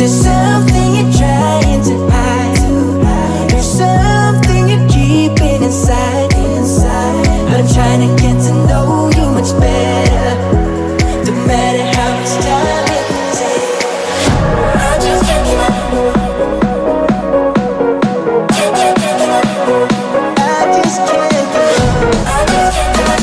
There's something you're trying to hide. There's something you're keeping inside. I'm trying to get to know you much better. No matter how much time it can take, I just can't give up. Can't give up. I just can't give up. I just can't give up.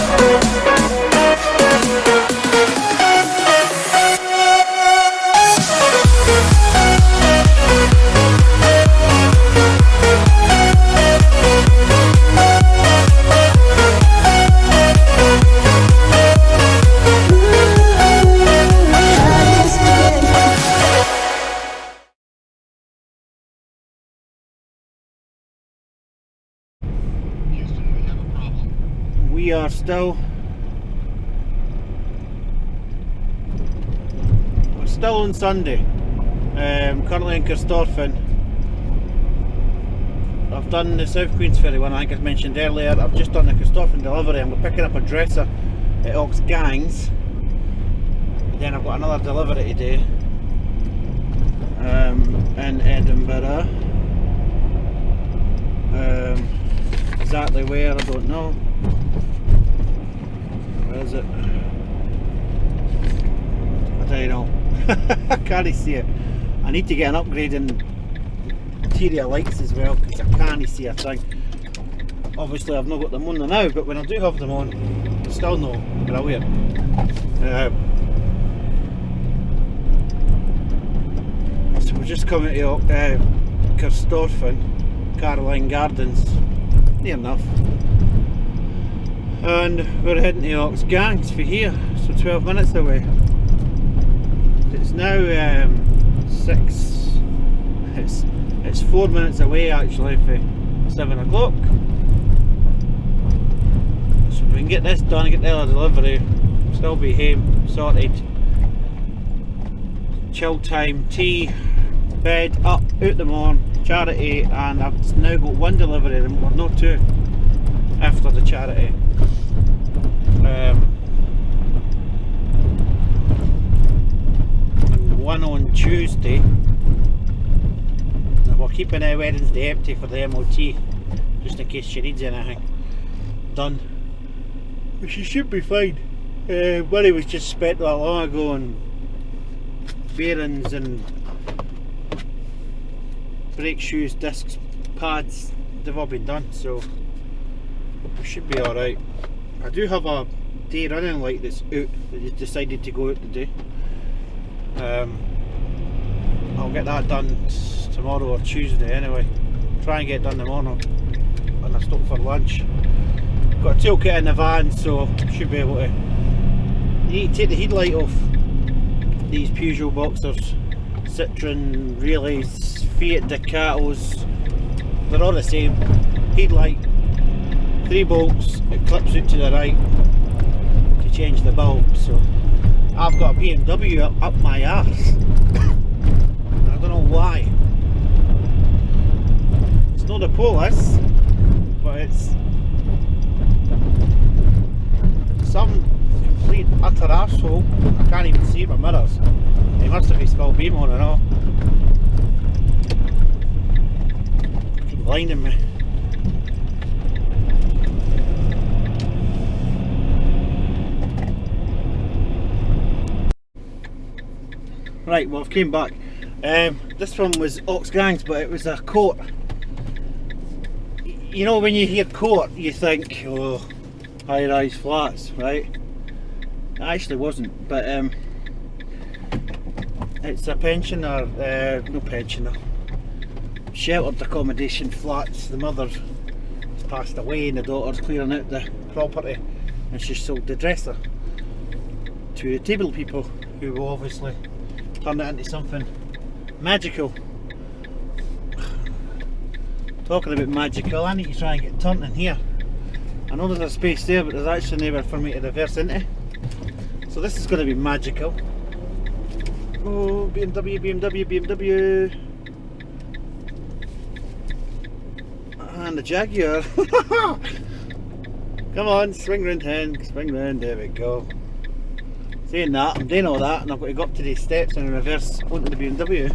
We are still on Sunday. Currently in Corstorphine. I've done the South Queensferry one, I think I mentioned earlier. I've just done the Corstorphine delivery. I'm picking up a dresser at Ox Gangs. Then I've got another delivery today in Edinburgh. Exactly where, I don't know. Where is it? I don't know. I can't see it. I need to get an upgrade in interior lights as well because I can't see a thing. Obviously I've not got them on now, but when I do have them on, it's still no brilliant. So we're just coming to Corstorphine, Caroline Gardens, near enough. And we're heading to Ox Gangs for here, so 12 minutes away. It's now it's 4 minutes away actually for 7 o'clock. So if we can get this done, get the other delivery, still be home, sorted. Chill time, tea, bed, up, out the morning, charity, and I've now got one delivery, or not two, after the charity. And one on Tuesday. Now we're keeping Wednesday empty for the MOT, just in case she needs anything done. But she should be fine. Money was just spent that long ago on bearings and brake shoes, discs, pads. They've all been done, so we should be alright. I do have a day running light that's out that just decided to go out today. I'll get that done tomorrow or Tuesday anyway. Try and get it done in the morning when I stop for lunch. Got a toolkit in the van, so should be able to. You need to take the headlight off these Peugeot Boxers, Citroen Relays, Fiat Ducatos. They're all the same. Headlight, 3 bolts, it clips out to the right to change the bulb. So I've got a BMW up my arse. I don't know why. It's not a Polis, but it's some complete utter arsehole. I can't even see my mirrors. He must have his full beam on and all. Keep blinding me. Right, well I've came back. This one was Ox Gangs, but it was a court. You know when you hear court you think, oh, high-rise flats, right? It actually wasn't, but it's a pensioner, no pensioner, sheltered accommodation flats. The mother has passed away and the daughter's clearing out the property, and she's sold the dresser to the table people who will obviously turn it into something magical. Talking about magical, I need to try and get turned in here. I know there's a space there, but there's actually nowhere for me to reverse into. So this is going to be magical. Oh, BMW, BMW, BMW. And the Jaguar. Come on, swing round 10, swing round, there we go. Saying that, I'm doing all that and I've got to go up to these steps and reverse onto the BMW.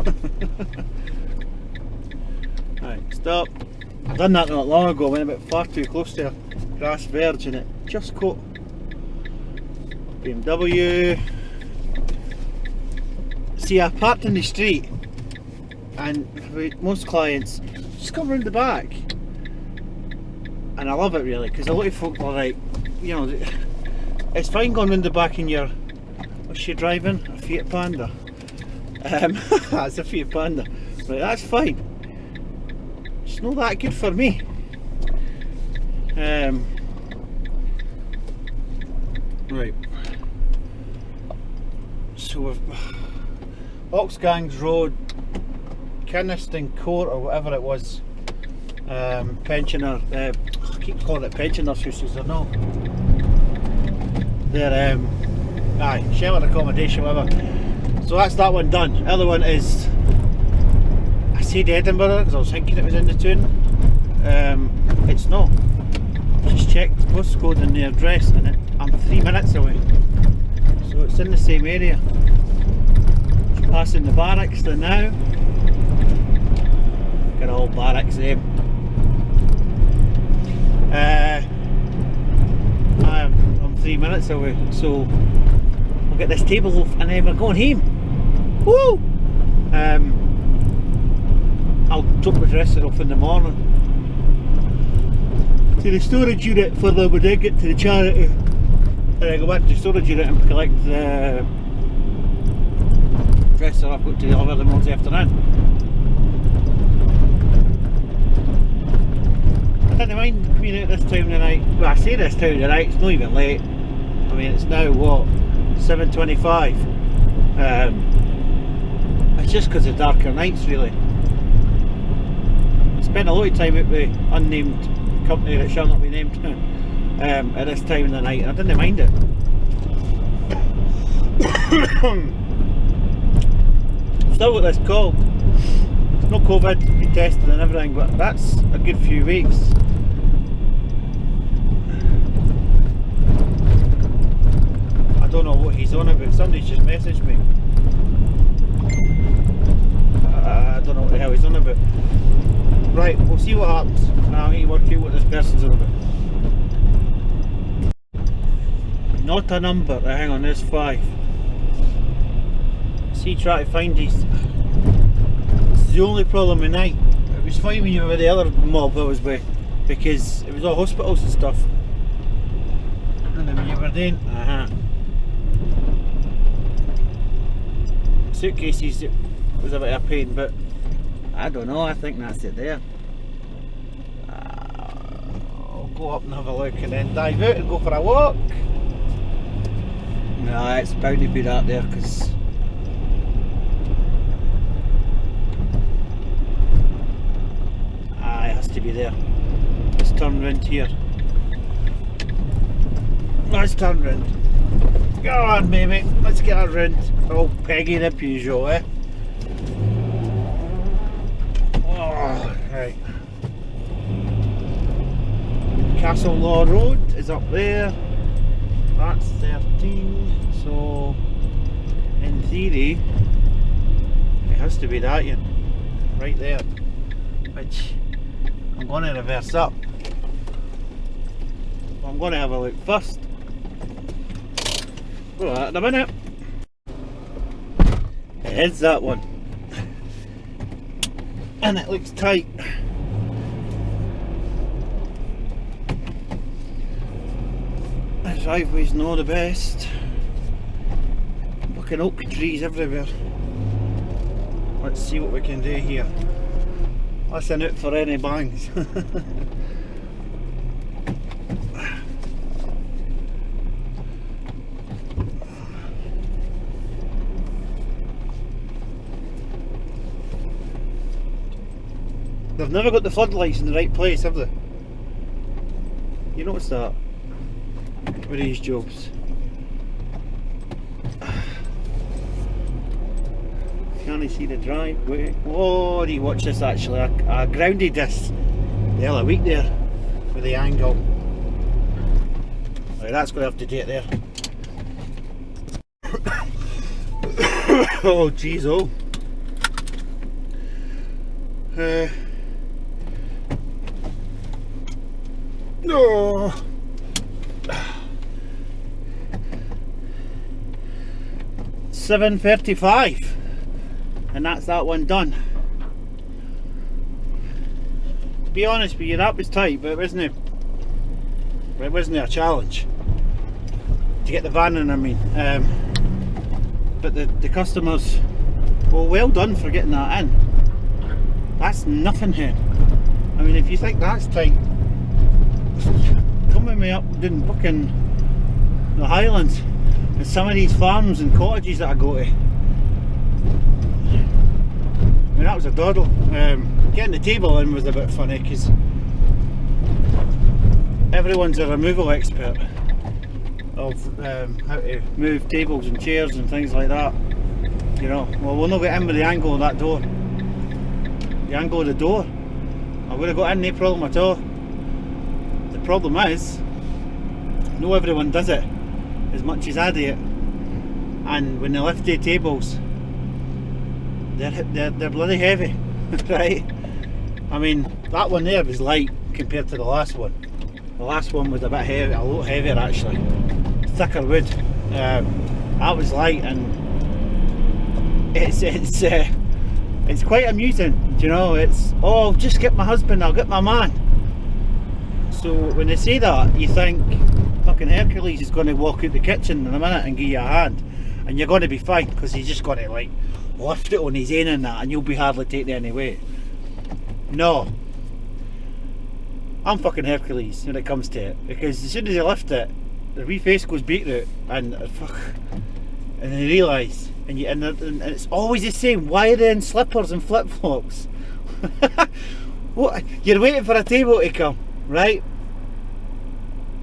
Right, stop. I've done that not long ago, went a bit far too close to a grass verge and it just caught. BMW. See, I parked in the street and with most clients just come round the back. And I love it really, because a lot of folk are like, you know, it's fine going round the back in your, what's she driving? A Fiat Panda. That's a Fiat Panda. Right, that's fine. It's not that good for me. Right. So we've Oxgangs Road, Kinniston Court or whatever it was. Pensioner, I keep calling it pensioners' houses, they're not. They're aye, sheltered accommodation, whatever. So that's that one done. The other one is, I said Edinburgh because I was thinking it was in the tune. It's not. Just checked the postcode and the address and I'm 3 minutes away. So it's in the same area. Just passing the barracks there now. Got all barracks there. I'm 3 minutes away, so we'll get this table off and then we're going home. Woo! I'll drop the dresser off in the morning to the storage unit for them when they get to the charity. And I go back to the storage unit and collect the dresser I've got to deliver them this afternoon. I didn't mind coming out this time of the night. Well, I say this time of the night, it's not even late. I mean, it's now what, 7:25. It's just because of darker nights, really. I spent a lot of time at the unnamed company that shall not be named at this time of the night, and I didn't mind it. Still got this call. It's no COVID, been tested and everything, but that's a good few weeks. I don't know what he's on about. Somebody's just messaged me. I don't know what the hell he's on about. Right, we'll see what happens. I need to work out what this person's on about. Not a number. Hang on, there's 5. See, try to find these. It's the only problem at night. It was fine when you were with the other mob I was with, because it was all hospitals and stuff. And then when you were doing, suitcases, it was a bit of a pain, but I don't know, I think that's it there. I'll go up and have a look and then dive out and go for a walk. No, it's bound to be that there, because it has to be there. Let's turn round here. Let's turn round. Go on, baby, let's get around. Oh, Peggy the Peugeot, eh? Oh, right. Castle Law Road is up there. That's 13. So, in theory, it has to be that one. Right there. Which I'm going to reverse up. I'm going to have a look first. Well, that in a minute. It is that one. And it looks tight. The driveway's not the best. Fucking oak trees everywhere. Let's see what we can do here. Listen out for any bangs. They've never got the floodlights in the right place, have they? You notice that? With these jobs. Can't see the driveway. Oh, do you watch this actually? I grounded this the other week there with the angle. Right, that's going to have to do it there. Oh jeez, oh. No. 7:35, and that's that one done. To be honest with you, that was tight, but it wasn't a challenge to get the van in, I mean. But the customers, well done for getting that in. That's nothing here. I mean, if you think that's tight, come with me up doing fucking the Highlands and some of these farms and cottages that I go to. I mean, that was a doddle. Getting the table in was a bit funny because everyone's a removal expert of how to move tables and chairs and things like that. You know, well, we'll not get in with the angle of that door. The angle of the door, I would have got in, no problem at all. The problem is, not everyone does it as much as I do it, and when they lift the tables, they're bloody heavy, right? I mean, that one there was light compared to the last one. The last one was a bit heavy, a lot heavier actually, thicker wood. That was light, and it's quite amusing, you know. It's, oh, I'll just get my husband, I'll get my man. So when they say that, you think fucking Hercules is going to walk out the kitchen in a minute and give you a hand, and you're going to be fine because he's just going to like lift it on his own and that, and you'll be hardly taking any weight. No, I'm fucking Hercules when it comes to it, because as soon as you lift it, the wee face goes beetroot, and fuck, and they realise, and it's always the same. Why are they in slippers and flip flops? What? You're waiting for a table to come, right?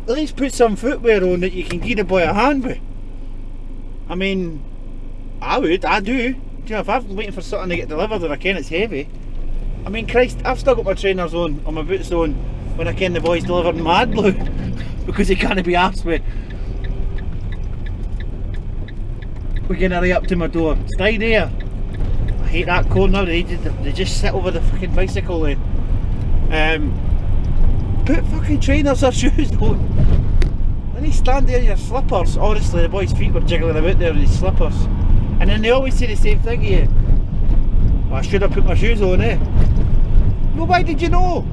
At least put some footwear on that you can give the boy a hand with. I mean, I do. You know, if I'm waiting for something to get delivered and I can it's heavy, I mean, Christ, I've still got my trainers on, or my boots on, when I can the boys delivering Mad Blue because he can't be arsed with. We're going to hurry up to my door. Stay there. I hate that corner. They just sit over the fucking bicycle lane. Put fucking trainers or shoes on. Then you stand there in your slippers. Honestly, the boys' feet were jiggling about there in his slippers. And then they always say the same thing to you. Well, I should have put my shoes on, eh? Well, why did you know?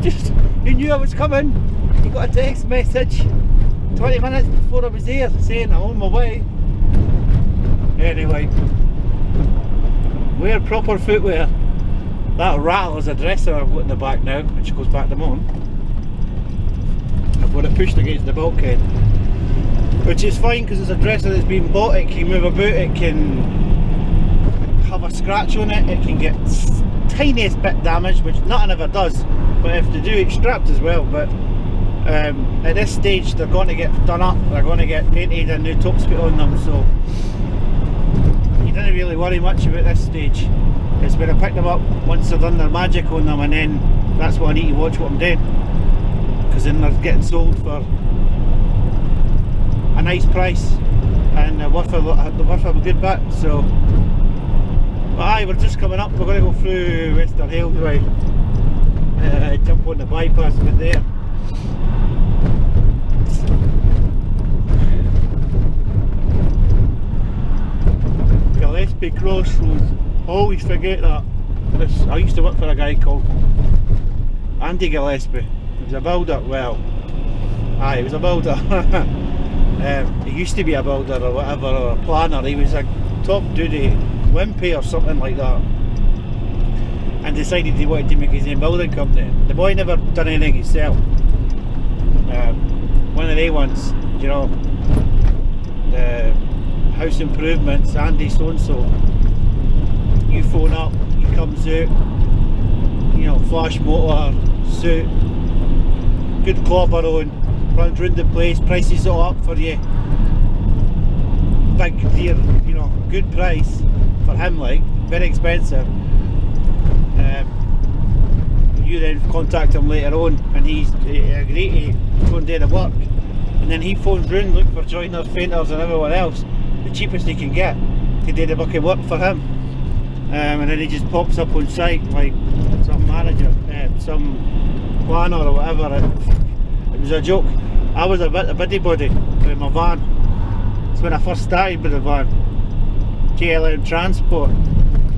Just, you knew I was coming. You got a text message 20 minutes before I was there saying I'm on my way. Anyway, wear proper footwear. That rattle is a dresser I've got in the back now, which goes back to mum. I've got it pushed against the bulkhead, which is fine because it's a dresser that's been bought. It can move about, it can have a scratch on it, it can get tiniest bit damaged, which nothing ever does, but if they do, it's strapped as well. But at this stage they're going to get done up, they're going to get painted and new top speed on them, so you don't really worry much about this stage. It's when I pick them up, once they've done their magic on them, and then that's when I need to watch what I'm doing, because then they're getting sold for a nice price and worth a good bit. So, but aye, we're just coming up, we're going to go through Western Hales Way, jump on the bypass bit there. Gillespie Crossroads, always forget that. I used to work for a guy called Andy Gillespie. He was a builder, well, aye, he was a builder. He used to be a builder or whatever, or a planner. He was a top duty Wimpy or something like that, and decided he wanted to make his own building company. The boy never done anything himself. One of the ones, you know, the house improvements, Andy so-and-so. You phone up, he comes out, you know, flash motor, suit, good clobber on, runs round the place, prices it all up for you. Big dear, you know, good price for him, like, very expensive. You then contact him later on and he's agreed to go and do the work, and then he phones round looking for joiners, painters and everyone else, the cheapest he can get, to do the bucket work for him. And then he just pops up on site like some manager, some planner or whatever. It was a joke. I was a bit of busybody with my van. It's when I first started with the van. KLM Transport,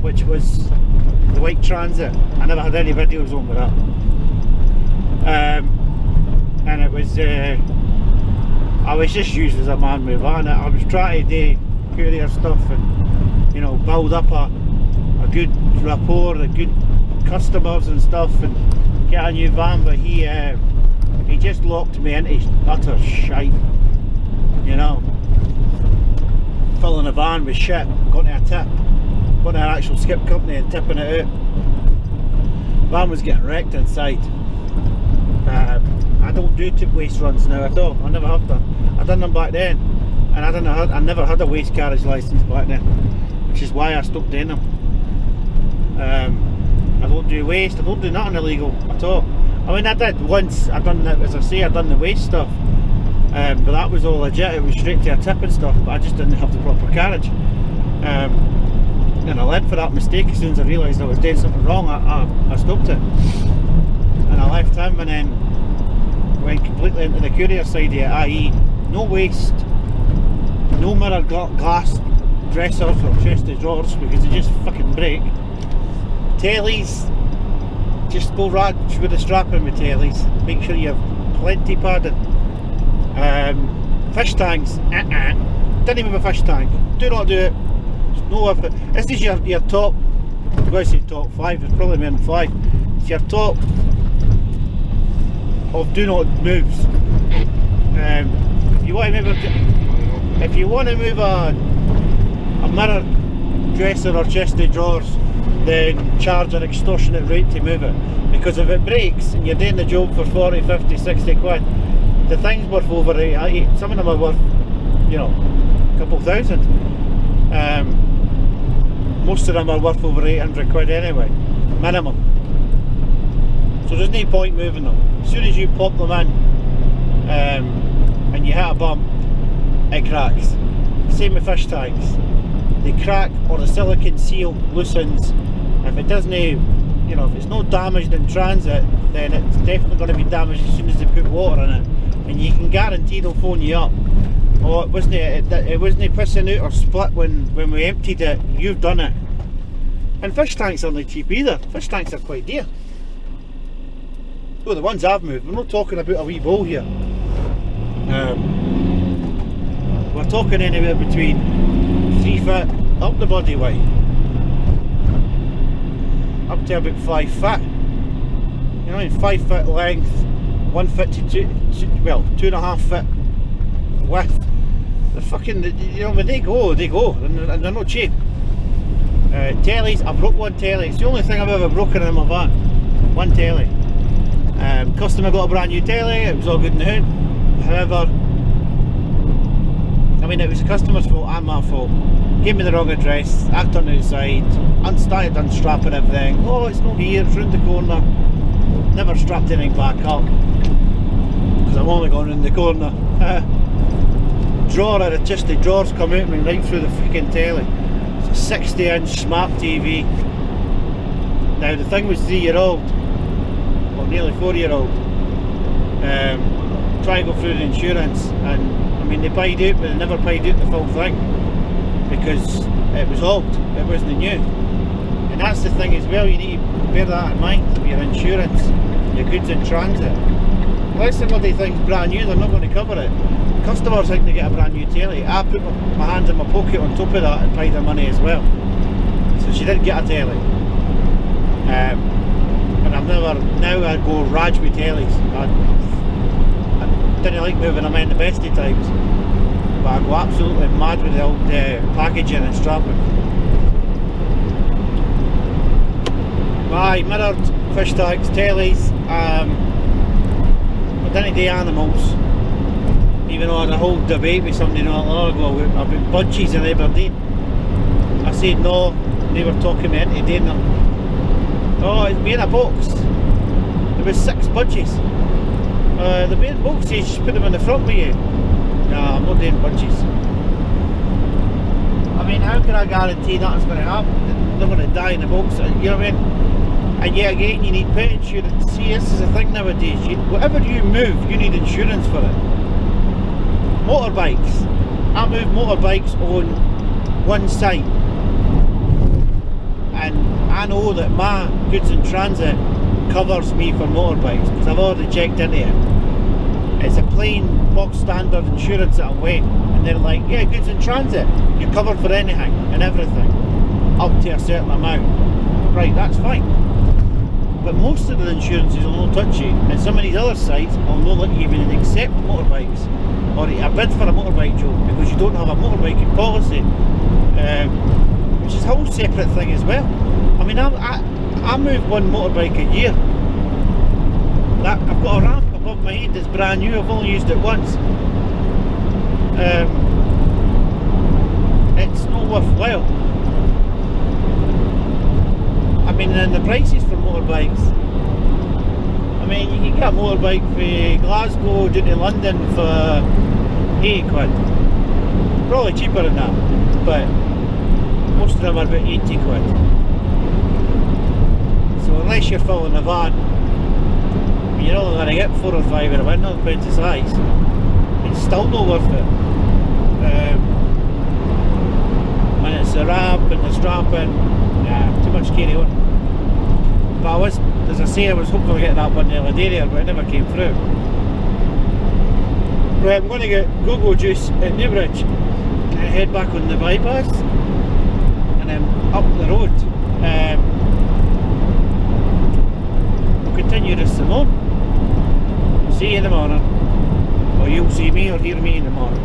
which was the white Transit. I never had any videos on with that. And it was, I was just used as a man with a van. I was trying to do courier stuff and, you know, build up a good rapport, a good customers and stuff, and get a new van. But he just locked me into utter shite, you know. Filling a van with shit, going to a tip, going to an actual skip company and tipping it out. Van was getting wrecked inside. I don't do tip waste runs now at all. I never have done. I done them back then, and I never had a waste carriage license back then, which is why I stopped doing them. I don't do waste. I don't do nothing illegal at all. I mean, I did once. I done that, as I say, I done the waste stuff, but that was all legit. It was straight to a tip and stuff. But I just didn't have the proper carriage, and I led for that mistake. As soon as I realised I was doing something wrong, I stopped it, and I left him, and then went completely into the courier side of it, i.e. no waste, no mirror glass dressers or chest of drawers because they just fucking break. Tailies, just go right with the strapping with tailies. Make sure you have plenty padding. Fish tanks, didn't even have a fish tank. Do not do it. There's no effort. This is your top, I'm going to say top 5, it's probably more than 5. It's your top of do not moves. If you want to move a mirror dresser or chest of drawers, then charge an extortionate rate to move it, because if it breaks and you're doing the job for 40, 50, 60 quid, the thing's worth over 8, some of them are worth, you know, a couple thousand. Most of them are worth over 800 quid anyway, minimum. So there's no point moving them. As soon as you pop them in and you hit a bump, it cracks. Same with fish tanks. They crack, or the silicone seal loosens. If it doesn't, you know, if it's not damaged in transit, then it's definitely going to be damaged as soon as they put water in it. And you can guarantee they'll phone you up. Oh, it wasn't pissing out or split when we emptied it. You've done it. And fish tanks aren't cheap either. Fish tanks are quite dear. Well, the ones I've moved, we're not talking about a wee bowl here. We're talking anywhere between 3 foot up the body way, up to about 5 foot. You know, in 5 foot length, 1 foot to 2.5 foot width. They're fucking, you know, when they go, and they're not cheap. Tailies, I broke one taily. It's the only thing I've ever broken in my van. One taily. Customer got a brand new taily, it was all good and hood. However, I mean, it was the customer's fault and my fault. Gave me the wrong address, I turned outside, started unstrapping everything. Oh, it's not here, it's round the corner. Never strapped anything back up, because I'm only going round the corner. Drawer, just the drawers come out me right through the freaking telly. It's a 60-inch smart TV. Now the thing was 3-year-old, or nearly 4-year-old. Try and go through the insurance, and I mean, they paid out, but they never paid out the full thing, because it was old, it wasn't new. And that's the thing as well, you need to bear that in mind for your insurance, your goods in transit. Unless somebody thinks brand new, they're not going to cover it. Customers think they get a brand new telly. I put my hand in my pocket on top of that and paid her money as well. So she did get a telly. And I've never, now I go raj with tellies. I didn't like moving them in the best of times, but I go absolutely mad with the old packaging and strapping. Aye, mirrored fish tanks, tellies. I didn't do animals, even though I had a whole debate with somebody not long ago about budgies in Aberdeen. I said no, they were talking me into doing them. Oh, it's me in a box. There was 6 budgies. The main box says just put them in the front with you. Nah, I'm not doing budgies. I mean, how can I guarantee nothing's going to happen? They're going to die in the box, you know what I mean? And yet again, you need pet insurance. See, this is the thing nowadays. Whatever you move, you need insurance for it. Motorbikes. I move motorbikes on one site. And I know that my goods in transit covers me for motorbikes because I've already checked into it. It's a plain box standard insurance that I'm waiting. And they're like, yeah, goods in transit, you're covered for anything and everything up to a certain amount. Right, that's fine. But most of the insurances will not touch you, and some of these other sites will not let you even accept motorbikes or a bid for a motorbike job because you don't have a motorbike policy, which is a whole separate thing as well. I mean, I move one motorbike a year. I've got a ramp above my head that's brand new. I've only used it once. It's not worthwhile. I mean, and the prices for motorbikes. I mean, you can get a motorbike for Glasgow down to London for 80 quid. Probably cheaper than that, but most of them are about 80 quid. So unless you're filling a van, you're only going to get 4 or 5 in a window, depends the size. It's still not worth it. When it's the ramp and the strapping, yeah, too much carry on. But as I say, I was hoping to get that one the other day there, but it never came through. Right, I'm going to get go-go juice at Newbridge and head back on the bypass and then up the road. We'll continue this some more. See you in the morning, or you'll see me or hear me in the morning.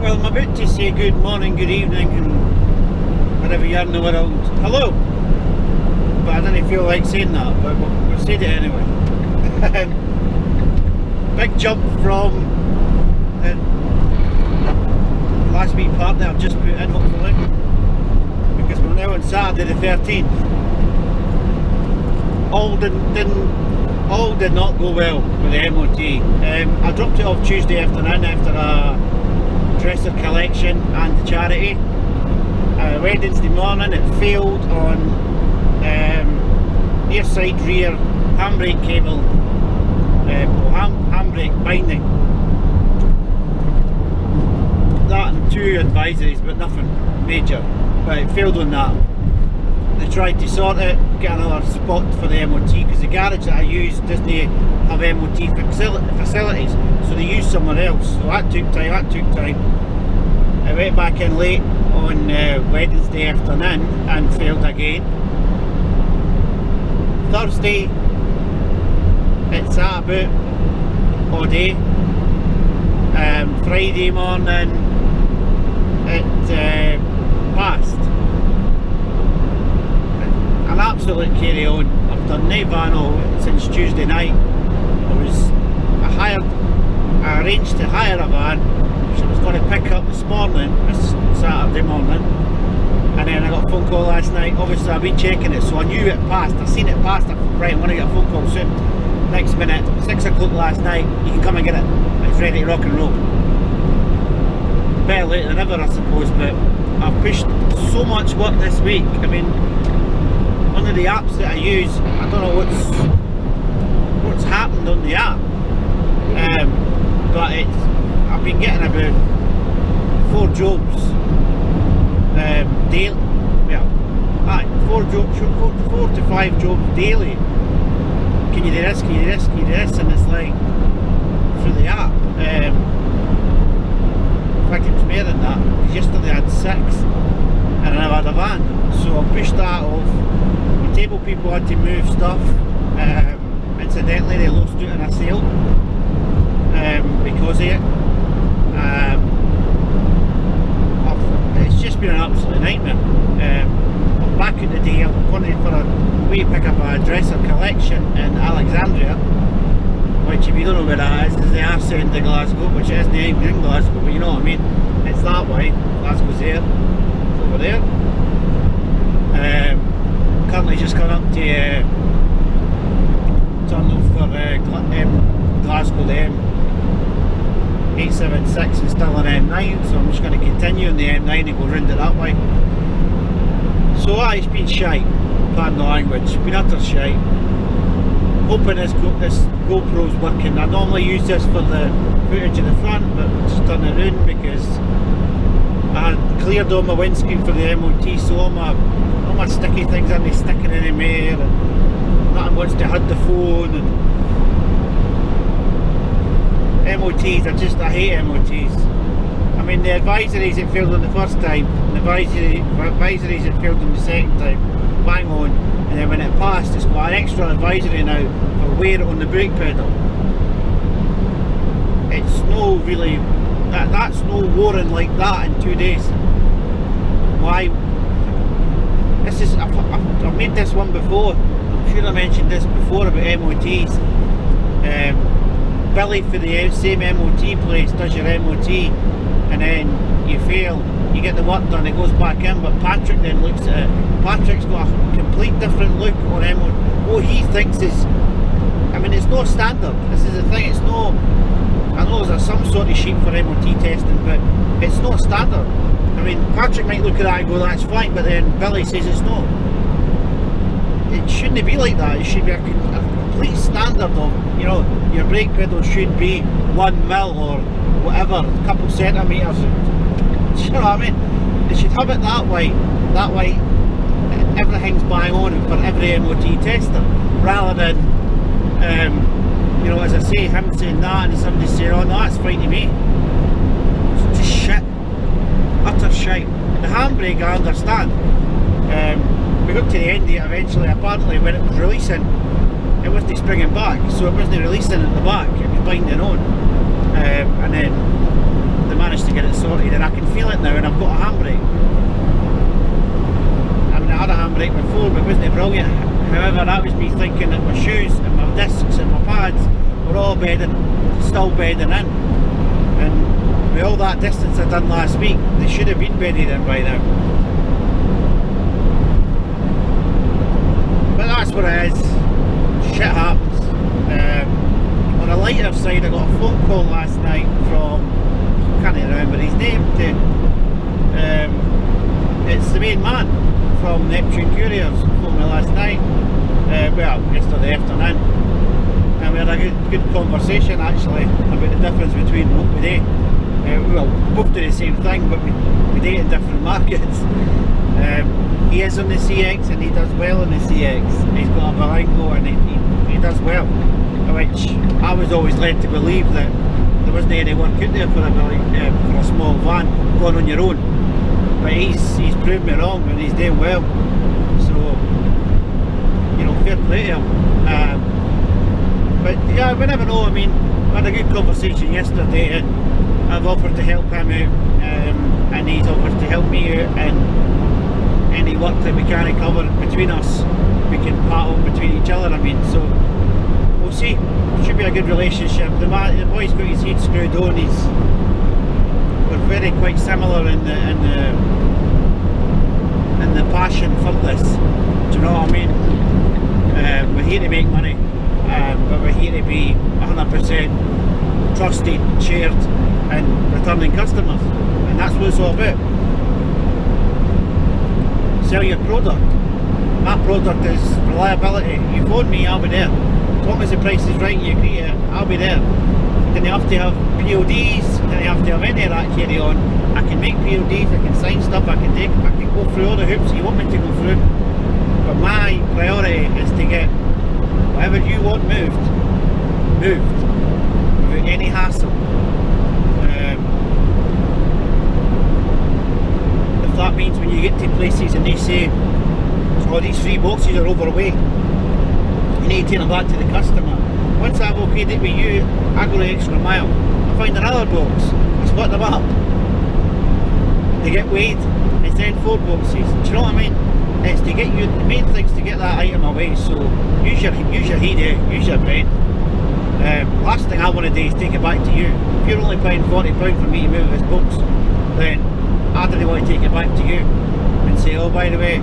Well, I'm about to say good morning, good evening, and wherever you are in the world, hello. But I didn't feel like saying that, but we'll say it anyway. Big jump from the last week part that I've just put in, hopefully, because we're now on Saturday the 13th. All did not go well with the MOT. I dropped it off Tuesday afternoon after a dresser collection and charity. Wednesday morning it failed on near side rear handbrake cable, handbrake binding. That and 2 advisories, but nothing major. But it failed on that. They tried to sort it, get another spot for the MOT, because the garage that I use doesn't have MOT facilities, so they use somewhere else. So that took time. I went back in late on Wednesday afternoon and failed again. Thursday it sat about all day. Friday morning it passed. An absolute carry on. I've done no van since Tuesday night. I arranged to hire a van which I was going to pick up this Saturday morning, and then I got a phone call last night. Obviously I've been checking it, so I knew it passed. I seen it passed. I thought, right, I'm going to get a phone call soon. Next minute, 6 o'clock last night, you can come and get it. It's ready to rock and roll. Better late than never, I suppose, but I've pushed so much work this week. I mean, one of the apps that I use, I don't know what's happened on the app, but I've been getting about 4 jobs daily. Yeah, 4 to 5 jobs daily. Can you do this? Can you do this? Can you do this? And it's like through the app. In fact, it was more than that, because yesterday I had 6 and then I had a van, so I pushed that off. The table people had to move stuff. Incidentally, they lost out in a sale because of it. It's just been an absolute nightmare. I'm back in the day. I'm going for a wee pick up a dresser collection in Alexandria, which, if you don't know where that is the arse end of Glasgow, which isn't even in Glasgow, but you know what I mean. It's that way. Glasgow's there. It's over there. Currently just gone up to turn off for Glasgow, 876 and still on M9, so I'm just going to continue on the M9 and go round it that way. So it's been shite, pardon the language, it's been utter shite. Hoping this GoPro's working. I normally use this for the footage of the front, but just turn it around because I had cleared all my windscreen for the MOT, so all my sticky things aren't sticking anymore, and nothing wants to hit the phone. And MOTs, I hate MOTs. I mean, the advisories that failed on the first time, and the advisories that failed on the second time, bang on, and then when it passed, it's got an extra advisory now for wear on the brake pedal. It's no really, that's no warning like that in 2 days. Why? This is, I've made this one before, I'm sure I mentioned this before about MOTs. Billy for the same MOT place does your MOT, and then you fail, you get the work done, it goes back in, but Patrick then looks at it. Patrick's got a complete different look on MOT. What he thinks is, I mean, it's no standard, this is the thing, it's no, I know there's some sort of sheet for MOT testing, but it's not standard. I mean, Patrick might look at that and go, that's fine, but then Billy says it's not. It shouldn't be like that, it should be a complete standard of, you know, your brake pedal should be 1 mil or whatever, a couple centimetres. Do you know what I mean? They should have it that way everything's bang on for every MOT tester, rather than, you know, as I say, him saying that and somebody saying, oh no, that's fine to me. It's just shit, utter shite. The handbrake I understand, we got to the end of it eventually. Apparently when it was releasing, it wasn't springing back, so it wasn't releasing at the back, it was binding on, and then they managed to get it sorted, and I can feel it now, and I've got a handbrake. I mean, I had a handbrake before, but it wasn't brilliant. However, that was me thinking that my shoes and my discs and my pads were all still bedding in, and with all that distance I done last week, they should have been bedded in by now. But that's what it is. Shit happens. On a lighter side, I got a phone call last night from, I can't even remember his name, it's the main man from Neptune Couriers, phoned me last night, well, yesterday afternoon, and we had a good conversation actually about the difference between what we do. Well, we both do the same thing, but we do it in different markets. He is on the CX and he does well on the CX. He's got a Berlingo and he does well, which I was always led to believe that there wasn't any work out there for a small van going on your own. But he's proved me wrong and he's doing well. So, you know, fair play to him. But yeah, we never know. I mean, I had a good conversation yesterday and I've offered to help him out, and he's offered to help me out, and any work that we can cover between us, we can part on between each other. I mean, so we'll see. It should be a good relationship. The boy's got his head screwed on. We're very quite similar in the passion for this. Do you know what I mean? We're here to make money, but we're here to be 100% trusted, shared, and returning customers, and that's what it's all about. Sell your product. My product is reliability. You phone me, I'll be there. As long as the price is right, you agree to it, I'll be there. You don't have to have PODs, you don't have to have any of that carry on. I can make PODs, I can sign stuff, I can go through all the hoops you want me to go through. But my priority is to get whatever you want moved, without any hassle. If that means when you get to places and they say, oh, these 3 boxes are overweight, you need to take them back to the customer. Once I've okayed it with you, I go the extra mile. I find another box, I split them up. They get weighed, it's then 4 boxes. Do you know what I mean? It's to get you, the main thing's to get that item away, so use your head, use your brain. Last thing I want to do is take it back to you. If you're only paying £40 for me to move this box, then I don't want to take it back to you and say, oh, by the way,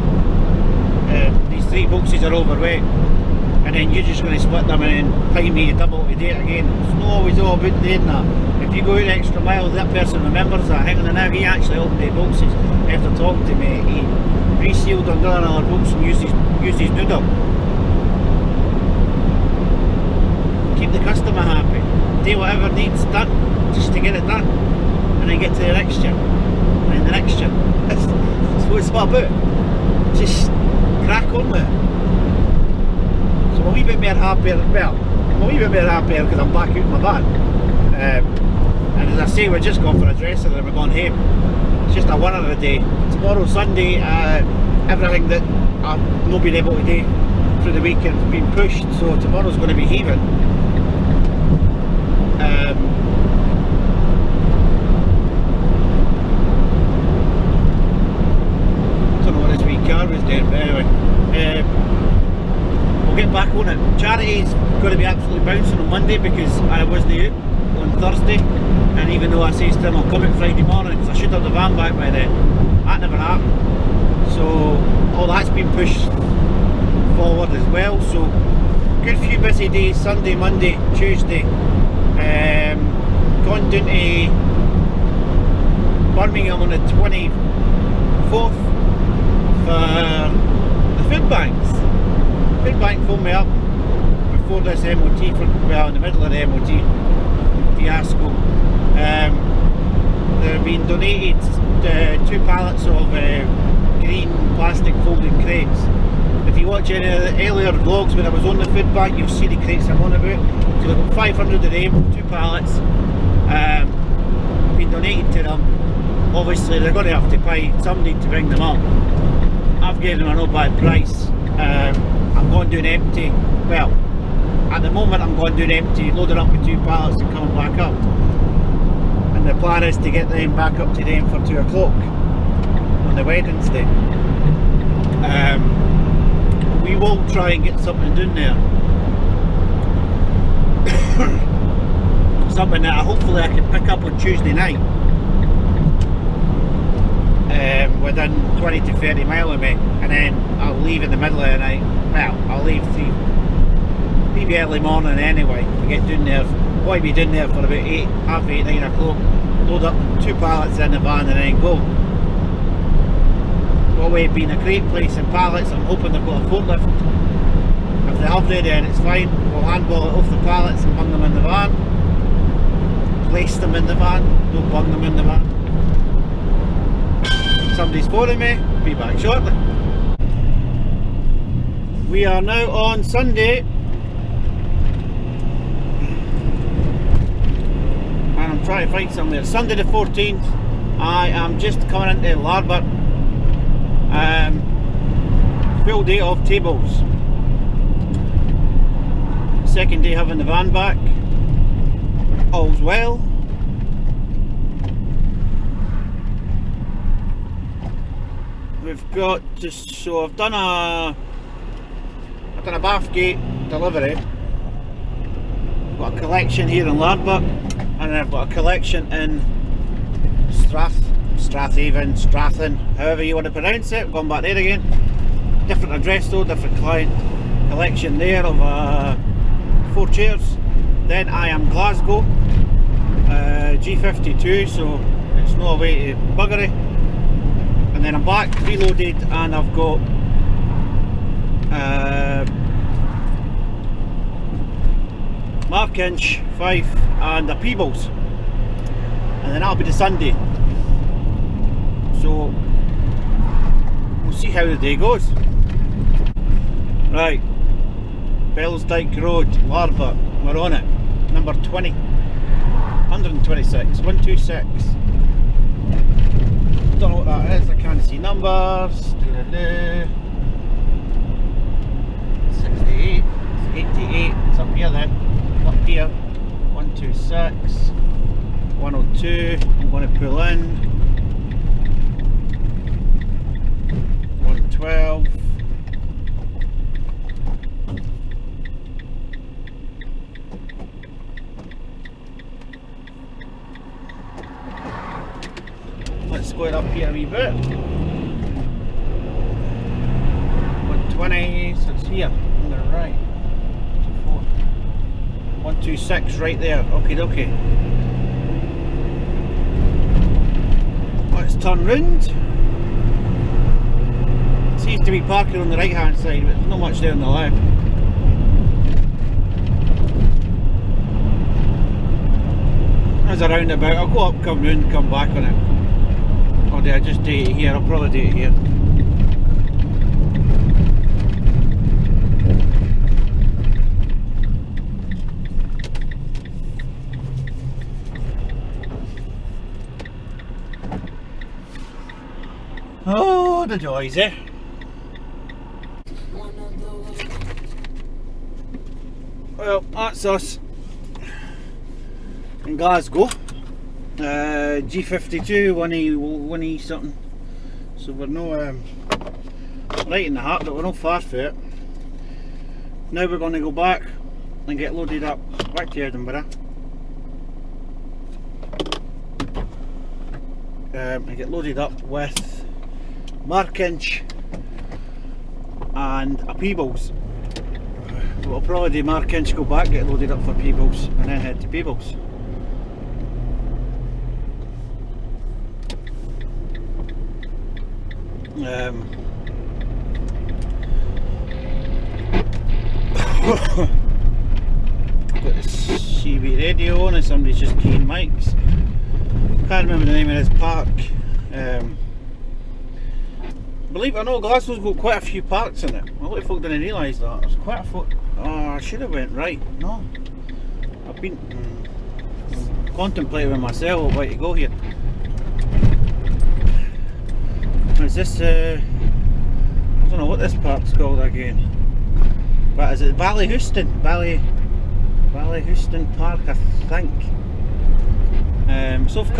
these 3 boxes are overweight, and then you're just going to split them and then pay me double to do it again. It's not always all about doing that. If you go out an extra mile, that person remembers that. Hang on now, he actually opened the boxes after talking to me. He resealed another box and used his noodle. Keep the customer happy. Do whatever needs done just to get it done, and then get to the next year and the next year. That's what it's all about. Just crack on with it. So I'm a wee bit more happier. Well, I'm a wee bit more happier because I'm back out in my van. And as I say, we're just going for a dresser and we're going home. It's just a one of a day. Tomorrow, Sunday, everything that I've not been able to do through the weekend has been pushed, so tomorrow's going to be heaving. I don't know what this wee car was doing, but anyway. We'll get back on it. Charity's going to be absolutely bouncing on Monday because I wasn't out on Thursday, and even though I say to them I'll come out Friday morning because I should have the van back by then, that never happened. So all that's been pushed forward as well. So good few busy days, Sunday, Monday, Tuesday. Gone down to Birmingham on the 24th for the food banks. Food bank phoned me up before this MOT, well in the middle of the MOT fiasco. They've been donated 2 pallets of green plastic folding crates. If you watch any of the earlier vlogs when I was on the food bank, you'll see the crates I'm on about. So they've got 500 of them, 2 pallets, been donated to them. Obviously they're going to have to pay somebody to bring them up. I've given them a no bad price. I'm going down empty. Well, at the moment I'm going down empty, loading up with 2 pallets and coming back up. And the plan is to get them back up to them for 2 o'clock on the Wednesday. We will try and get something done there. Something that hopefully I can pick up on Tuesday night. Within 20 to 30 mile of me, and then I'll leave in the middle of the night. Well, I'll leave early morning anyway to get down there. I'll be down there for about 8, half 8, 9 o'clock. Load up 2 pallets in the van and then go. What way being a crate place and pallets, I'm hoping they've got a forklift. If they have there, then it's fine. We'll handball it off the pallets and bung them in the van. Place them in the van, don't bung them in the van. Somebody's phoning me, be back shortly. We are now on Sunday, and I'm trying to find somewhere. Sunday the 14th, I am just coming into Larbert. Full day of tables. Second day having the van back. All's well. We've got just, so I've done a Bathgate delivery. Got a collection here in Larbert, and then I've got a collection in Strathaven, Strathen, however you want to pronounce it. Going back there again. Different address though, different client. Collection there of 4 chairs. Then I am Glasgow, G52, so it's no way to buggery. And then I'm back, reloaded, and I've got Markinch, Fife, and a Peebles. And then that'll be the Sunday. So we'll see how the day goes. Right, Bellsdyke Road, Larbert, we're on it. Number 20, 126, 126. Don't know what that is, I can't see numbers. 68, 88, it's up here then. Up here, 126, 102, I'm going to pull in. 112. Let's go up here a wee bit. 120, so it's here on the right. 126 right there. Okay, okay. let's turn round. Seems to be parking on the right hand side, but there's not much there on the left. There's a roundabout. I'll go up, come round, come back on it. Or do I just do it here? I'll probably do it here. Oh, the joys, eh? Well, that's us in Glasgow. G52, 1E something. So we're no right in the heart, but we're not far for it. Now we're going to go back and get loaded up back to Edinburgh. And get loaded up with Mark Inch and a Peebles. We'll probably do Mark Inch, go back, get loaded up for Peebles, and then head to Peebles. Got the CB radio on and somebody's just keying mics. Can't remember the name of this park. Believe it or not, Glasgow's got quite a few parks in it. A lot of folk didn't realise that. There's quite a folk. Oh, I should have went right. No, I've been contemplating with myself what way to go here. Is this? I don't know what this park's called again. But is it Ballyhouston? Ballyhouston Park, I think. South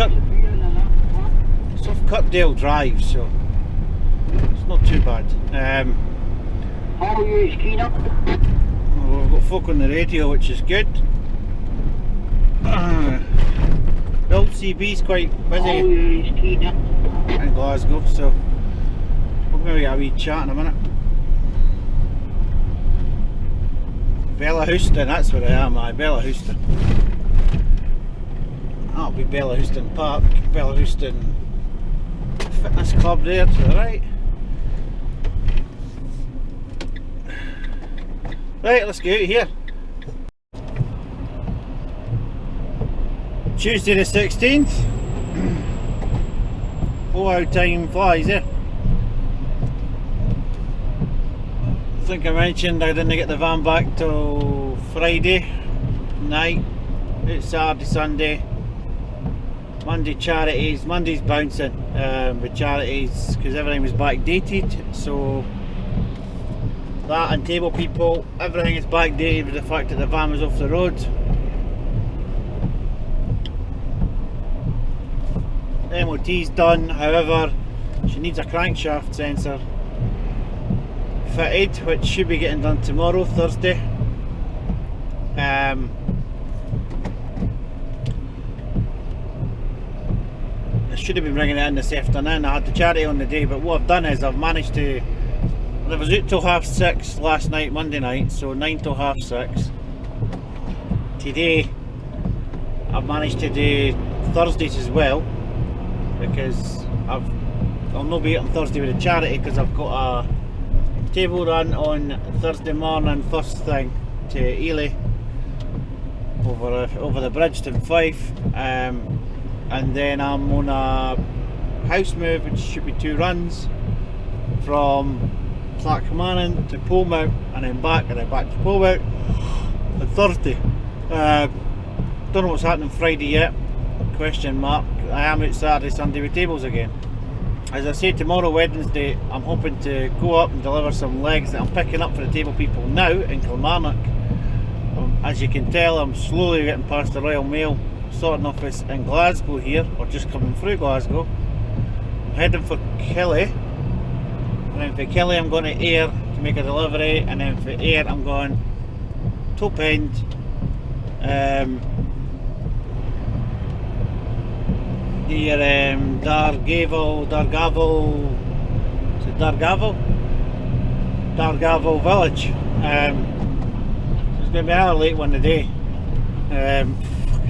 Kirkdale Drive, so it's not too bad. How are you, Skeena? Well, we've got folk on the radio, which is good. The old CB's quite busy How are you, Skeena? in Glasgow, so we'll maybe get a wee chat in a minute. Bellahouston, that's where I am, Bellahouston. That'll be Bellahouston Park, Bellahouston Fitness Club there to the right. Right, let's get out of here. Tuesday the 16th. Oh, how time flies, eh? I think I mentioned I didn't get the van back till Friday night. It's Saturday, Sunday. Monday charities. Monday's bouncing with charities because everything was backdated. So that and table people, everything is backdated with the fact that the van was off the road. MOT's done, however, she needs a crankshaft sensor fitted, which should be getting done tomorrow, Thursday. I should have been bringing it in this afternoon. I had the charity on the day, but what I've done is I've managed to. I was out till 6:30 last night, Monday night, so 9 till 6:30. Today, I've managed to do Thursdays as well, because I'll not be out on Thursday with a charity because I've got a table run on Thursday morning, first thing to Ely over the bridge to Fife, and then I'm on a house move which should be 2 runs from Clackmannan to Polmount and then back to Polmount on Thursday. Don't know what's happening Friday yet, question mark. I am out Saturday, Sunday with tables again. As I say, tomorrow Wednesday I'm hoping to go up and deliver some legs that I'm picking up for the table people now in Kilmarnock. As you can tell, I'm slowly getting past the Royal Mail sorting office in Glasgow here, or just coming through Glasgow. I'm heading for Killy, and then for Killy I'm going to Ayr to make a delivery, and then for Ayr I'm going Top End, near Dargaville village. It's going to be another late one today.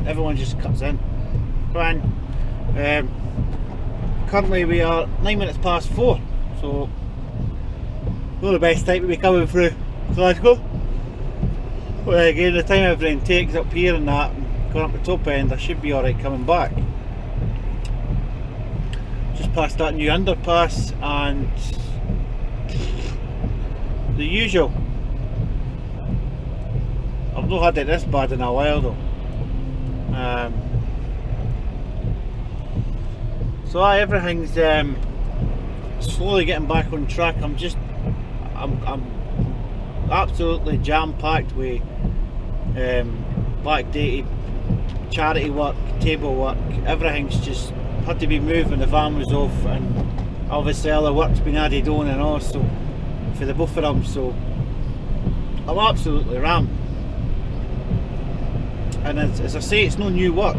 Everyone just cuts in. Come on. currently we are 9 minutes past 4, so not the best time to be coming through Glasgow. Well, again, the time everything takes up here and that, and going up the top end, I should be alright coming back. Just past that new underpass and the usual. I've not had it this bad in a while though. So everything's slowly getting back on track. I'm absolutely jam-packed with backdated charity work, table work. Everything's just had to be moved when the van was off, and obviously all the work's been added on and all, so for the both of them, so I'm absolutely rammed. And as I say, it's no new work.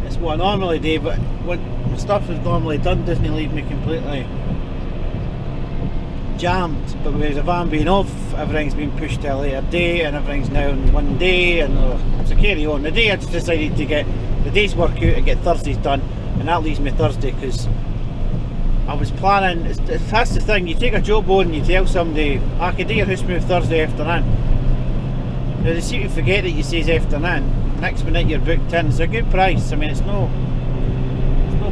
It's what I normally do, but when stuff is normally done doesn't leave me completely jammed. But with the van being off, everything's been pushed to a later day, and everything's now in one day, and so carry on. The day I just decided to get the day's work out and get Thursdays done, and that leaves me Thursday, because I was planning, that's the thing, you take a job on and you tell somebody, I could do your house move Thursday afternoon. Now they seem to forget that you says afternoon, next minute you're booked in. It's a good price. I mean, it's no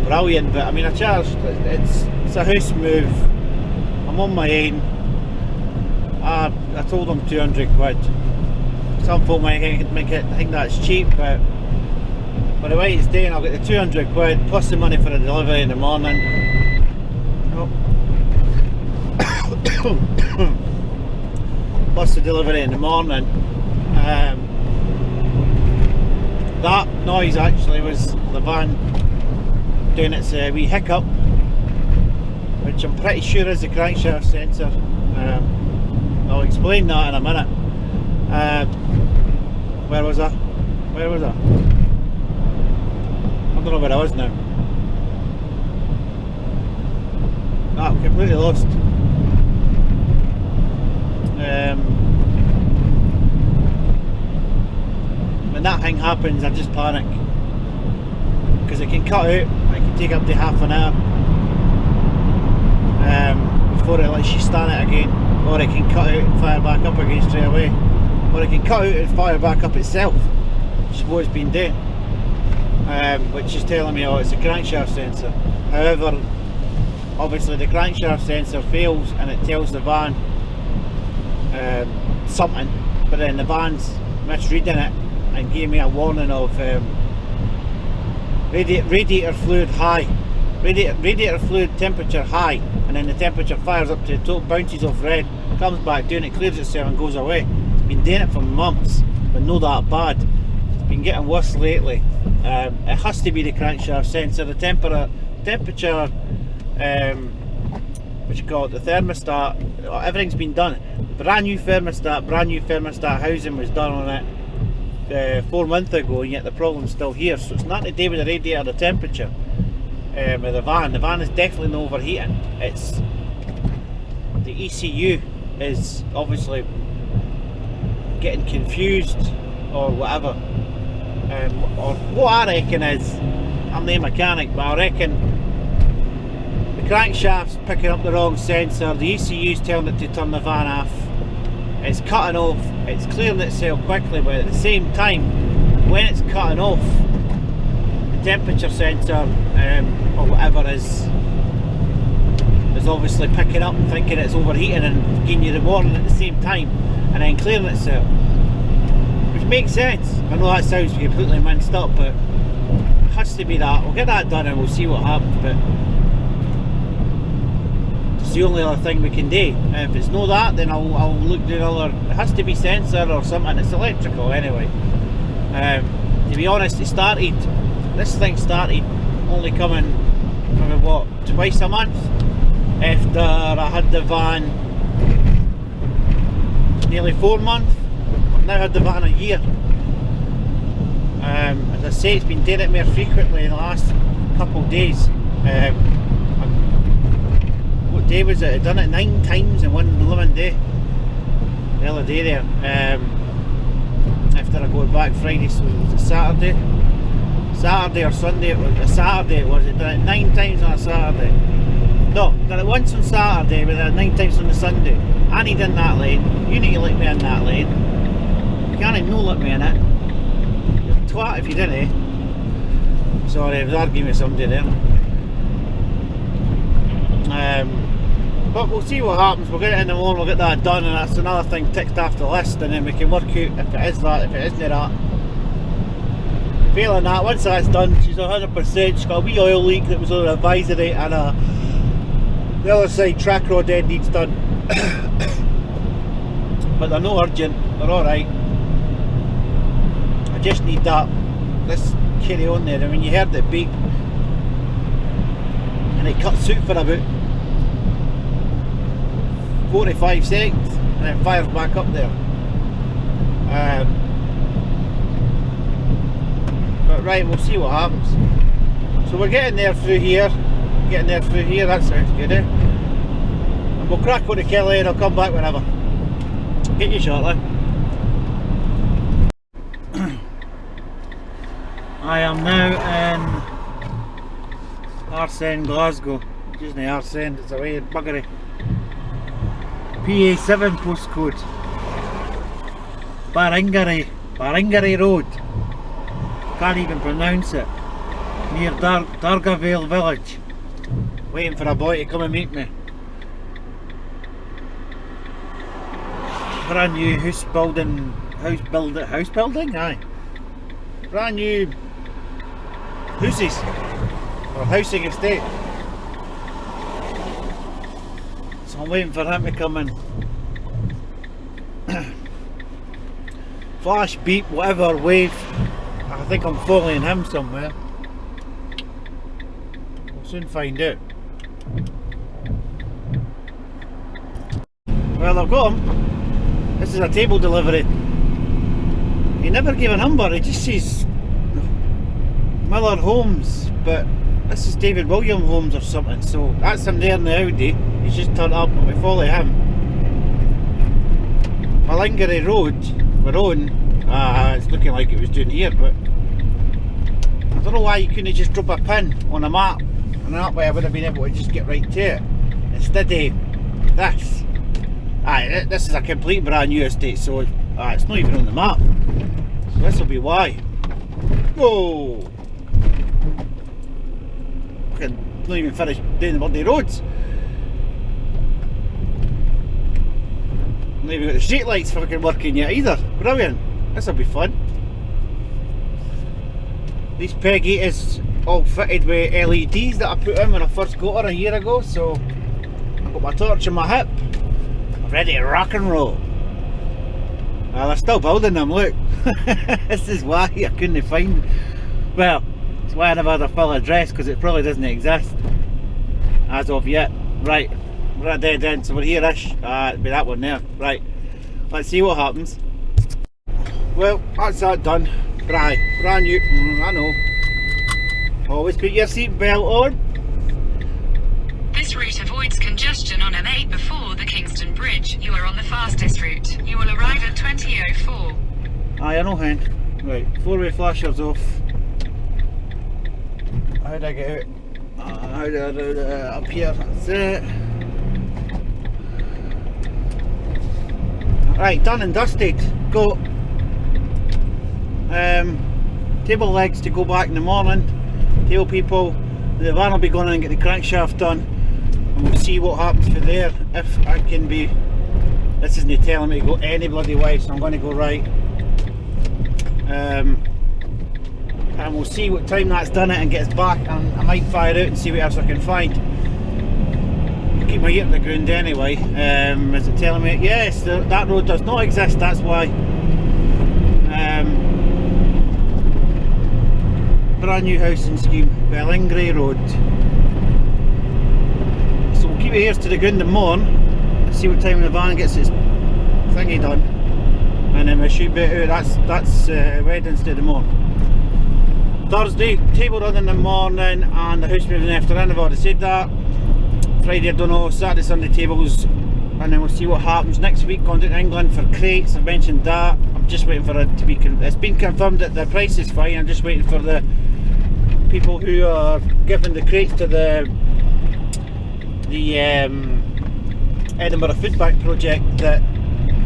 brilliant, but I mean I charged, it's a house move, I'm on my own. I told them 200 quid. Some folk might think that's cheap, but by the way it's doing, I'll get the 200 quid plus the money for the delivery in the morning. Plus the delivery in the morning. That noise actually was the van doing its wee hiccup, which I'm pretty sure is the crankshaft sensor. I'll explain that in a minute. Where was I? I don't know where I was now. I'm completely lost. When that thing happens, I just panic, because it can cut out. It can take up to half an hour before it lets you start it again, or it can cut out and fire back up again straight away, or it can cut out and fire back up itself, which is what it's been doing, which is telling me, oh, it's a crankshaft sensor. However, obviously the crankshaft sensor fails and it tells the van something, but then the van's misreading it and gave me a warning of radiator fluid high, radiator fluid temperature high, and then the temperature fires up to the top, bounces off red, comes back down, it clears itself and goes away. It's been doing it for months, but not that bad. It's been getting worse lately. It has to be the crankshaft sensor. The temperature, what you call it, the thermostat, everything's been done. Brand new thermostat housing was done on it 4 months ago, and yet the problem's still here. So it's not to do with the radiator, the temperature with the van. The van is definitely not overheating. It's the ECU is obviously getting confused or whatever. Or what I reckon is, I'm no mechanic, but I reckon the crankshaft's picking up the wrong sensor, the ECU's telling it to turn the van off, it's cutting off, it's clearing itself quickly, but at the same time, when it's cutting off, the temperature sensor or whatever is obviously picking up and thinking it's overheating and giving you the warning at the same time, and then clearing itself, which makes sense. I know that sounds completely minced up, but it has to be that. We'll get that done and we'll see what happens, but it's the only other thing we can do. If it's not that, then I'll look to another. It has to be sensor or something. It's electrical anyway. To be honest, this thing started only coming maybe what, twice a month after I had the van nearly 4 months. I've now had the van a year. As I say, it's been doing it more frequently in the last couple of days. What day was it? I'd done it 9 times in one blooming day the other day there. After I got back Friday, so it was Saturday. Saturday or Sunday. Saturday it was. It done it 9 times on a Saturday. No, done it once on Saturday, but then 9 times on the Sunday. I need in that lane. You need to let me in that lane. You can't no let me in it. You're a twat if you didn't. Sorry, I was arguing with somebody there. But we'll see what happens. We'll get it in the morning, we'll get that done, and that's another thing ticked off the list, and then we can work out if it is that, if it isn't that. Failing that, once that's done, she's 100%. She's got a wee oil leak that was on her advisory, and the other side track rod end needs done. But they're no urgent, they're alright. I just need that. Let's carry on there, and when you heard it beep, and it cuts out for about 45 seconds and then fires back up there. But right, we'll see what happens. So we're getting there through here, that sounds good, eh? And we'll crack on to Kelly and I'll come back whenever. Get you shortly. I am now in Arsene, Glasgow. It isn't Arsene, it's away in buggery. PA7 postcode. Baringary Road. Can't even pronounce it. Near Dargavale Village. Waiting for a boy to come and meet me. Brand new house building, aye. Brand new houses or housing estate. So I'm waiting for him to come in. Flash, beep, whatever, wave. I think I'm following him somewhere. We'll soon find out. Well, I've got him. This is a table delivery. He never gave a number, he just says Miller Homes, but this is David William Homes or something, so that's him there in the Audi. He's just turned up and we follow him. Baringary Road, we're on. It's looking like it was doing here, but I don't know why you couldn't just drop a pin on a map, and that way I would have been able to just get right to it. Instead of this. Aye, this is a complete brand new estate, so it's not even on the map. So this will be why. Whoa! I can not even finish doing the bloody roads. Not even got the street lights fucking working yet either. Brilliant. This will be fun. These Peggy is all fitted with LEDs that I put in when I first got her a year ago, so I've got my torch in my hip. I'm ready to rock and roll. Well, they're still building them, look. This is why I couldn't find. Well, it's why I never had a full address, because it probably doesn't exist as of yet. Right, we're at a dead end, so we're here-ish. It'll be that one there. Right, let's see what happens. Well, that's that done. Brand new, I know. Always put your seatbelt on. This route avoids congestion on M8 before the Kingston Bridge. You are on the fastest route. You will arrive at 20:04. Aye, I know, hen. Right, four-way flashers off. How do I get out? How do I do that? Up here, that's it. Right, done and dusted. Go. Table legs to go back in the morning. Tell people the van will be going in and get the crankshaft done, and we'll see what happens for there. If I can be, this isn't telling me to go any bloody way, so I'm going to go right. And we'll see what time that's done it and gets back, and I might fire out and see what else I can find. I'll keep my ear to the ground anyway. Is it telling me? Yes, that road does not exist, that's why. Brand new housing scheme, Baringary Road. So we'll keep our ears to the ground in the morning and see what time the van gets its thingy done, and then we should be out. That's Wednesday in the morning. Thursday, table done in the morning and the house moving in the afternoon, I've already said that. Friday I don't know, Saturday, Sunday tables, and then we'll see what happens. Next week going to England for crates, I've mentioned that. I'm just waiting for it to be, it's been confirmed that the price is fine, I'm just waiting for the people who are giving the crates to the Edinburgh Food Bank project that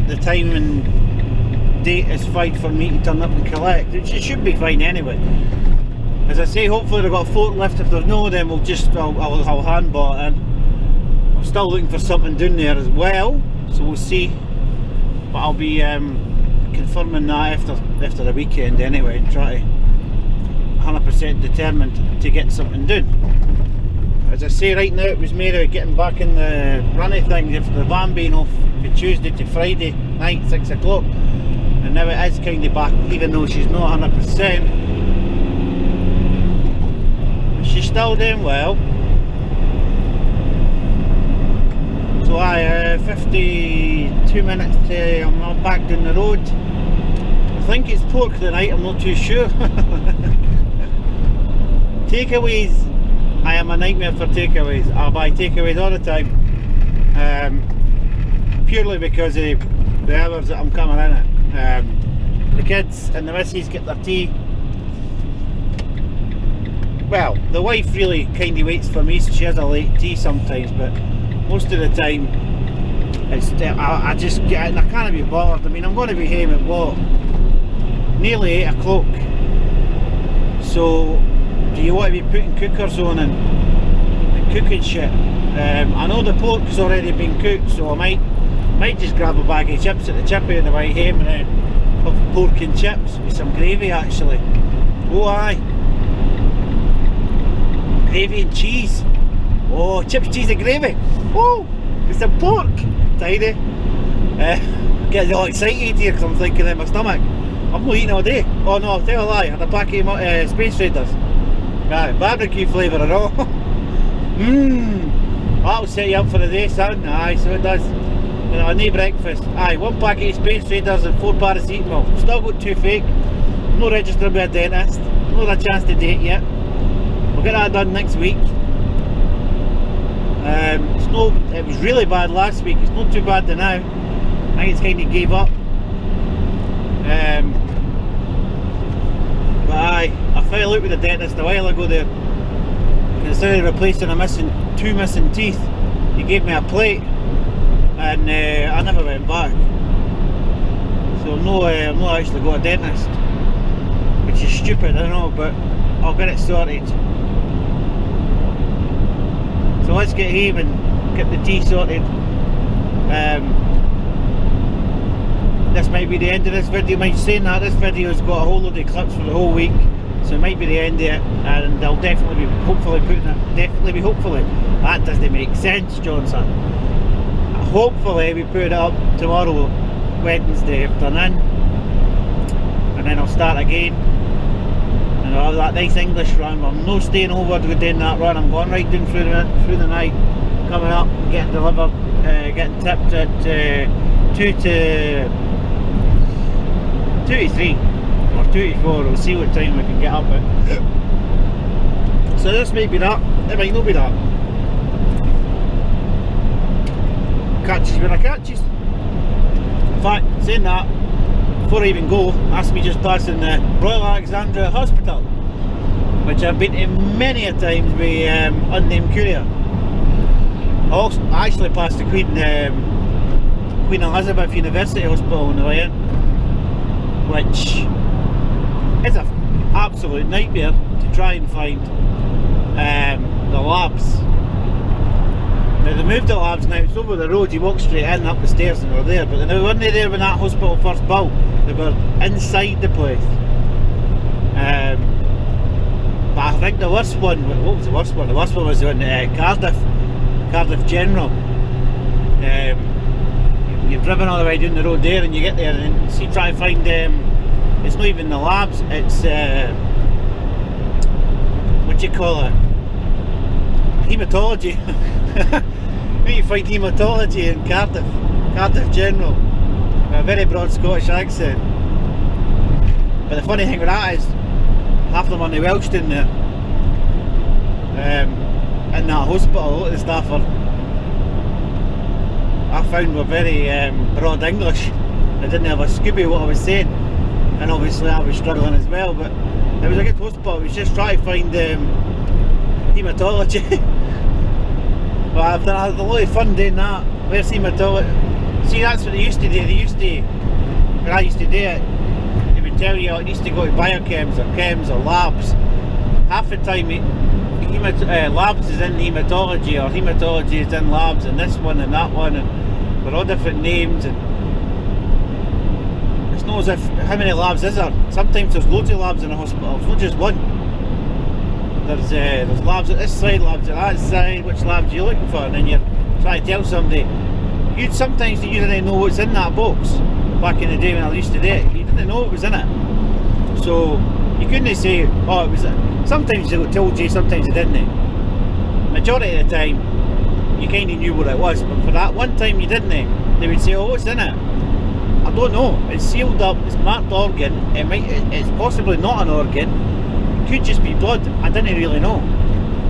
the time and date is fine for me to turn up and collect, which it should be fine anyway. As I say, hopefully they've got a forklift. If there's no, then I'll handball it in. I'm still looking for something down there as well, so we'll see. But I'll be confirming that after the weekend anyway, and try to 100% determined to get something done. As I say, right now it was made out getting back in the running thing after the van being off from Tuesday to Friday night, 6 o'clock, and now it is kind of back, even though she's not 100%. She's still doing well. So 52 minutes to I'm back down the road. I think it's pork tonight, I'm not too sure. Takeaways, I am a nightmare for takeaways. I buy takeaways all the time, purely because of the hours that I'm coming in at. The kids and the missus get their tea. Well, the wife really kind of waits for me, so she has a late tea sometimes, but most of the time it's I just get and I can't be bothered. I mean, I'm going to be home at what, nearly 8 o'clock, so do you want to be putting cookers on and cooking shit? I know the pork's already been cooked, so I might just grab a bag of chips at the chippy on the way home and then have pork and chips with some gravy actually. Oh aye, gravy and cheese. Oh, chips, cheese and gravy. Oh, with some pork. Tidy. Getting all excited here because I'm thinking in my stomach, I'm not eating all day. Oh no, I'll tell you a lie, I had a packet of Space Raiders. Right, barbecue flavour and all. That'll set you up for the day, son. Aye, so it does. You know, I need breakfast. Aye, 1 packet of Space Raiders and 4 paracetamol. Still got 2 fake. I'm not registered with a dentist. Not had a chance to date yet. We'll get that done next week. It was really bad last week. It's not too bad now. I think it's kind of gave up. But aye, I fell out with the dentist a while ago there. Instead of replacing two missing teeth, he gave me a plate, and I never went back. So I'm not actually got a dentist, which is stupid, I know, but I'll get it sorted. So let's get home and get the tea sorted. This might be the end of this video. Mind saying that, this video's got a whole load of clips for the whole week, so it might be the end of it, and I'll definitely be hopefully putting it, hopefully, that doesn't make sense, Johnson. Hopefully we put it up tomorrow, Wednesday afternoon, and then I'll start again. And I'll have that nice English run. I'm not staying over doing that run. I'm going right down through the night, coming up, getting delivered, getting tipped at 2 to 3 or 2 to 4. We'll see what time we can get up at. So this might be that. It might not be that. Catches when I catches. In fact, saying that, before I even go, asked me just passing the Royal Alexandra Hospital, which I've been to many a times with unnamed courier. I actually passed the Queen Elizabeth University Hospital on the way in, which is an absolute nightmare to try and find the labs. Now they moved the labs now, it's over the road, you walk straight in up the stairs and they're there, but they weren't there when that hospital first built, they were inside the place. But I think the worst one, what was the worst one? The worst one was in Cardiff General. You've driven all the way down the road there and you get there and you try to find, it's not even the labs, it's, what do you call it? Haematology. You find haematology in Cardiff General, with a very broad Scottish accent. But the funny thing with that is, half of them on the Welsh down there. In that hospital, a lot of the staff I found were very broad English. They didn't have a Scooby what I was saying, and obviously I was struggling as well. But It was a good hospital. It was just trying to find haematology. But I've had a lot of fun doing that. Where's haematology? See, that's what they used to do. They used to, when I used to do it, they would tell you it needs to go to biochems or chems or labs. Half the time, labs is in haematology, or haematology is in labs, and this one and that one, and they're all different names. And it's not as if, how many labs is there? Sometimes there's loads of labs in a hospital. It's not just one. There's labs at this side, labs at that side. Which labs are you looking for? And then you're trying to tell somebody. Sometimes you didn't know what's in that box. Back in the day when I used to do it, you didn't know what was in it. So you couldn't say, oh, it was. Sometimes they told you, sometimes they didn't. Majority of the time, you kind of knew what it was, but for that one time you didn't. They would say, oh, what's in it? I don't know. It's sealed up. It's marked organ. It's possibly not an organ. It could just be blood. I didn't really know.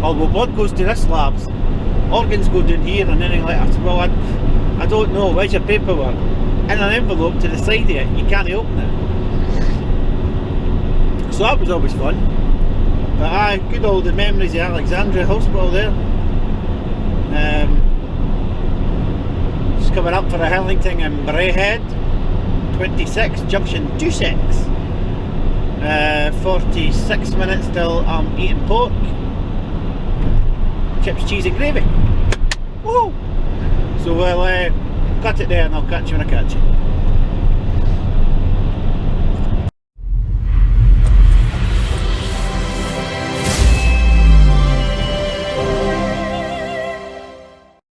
Oh, well, blood goes to this labs. Organs go down here, and then like, I said, well, I don't know. Where's your paperwork? In an envelope to the side of it. You can't open it. So that was always fun. But good old memories of Alexandria Hospital there. Just coming up for a Hillington and Braehead. 26, junction 26. 46 minutes till I'm eating pork. Chips, cheese and gravy. Woo! So we'll cut it there and I'll catch you when I catch you.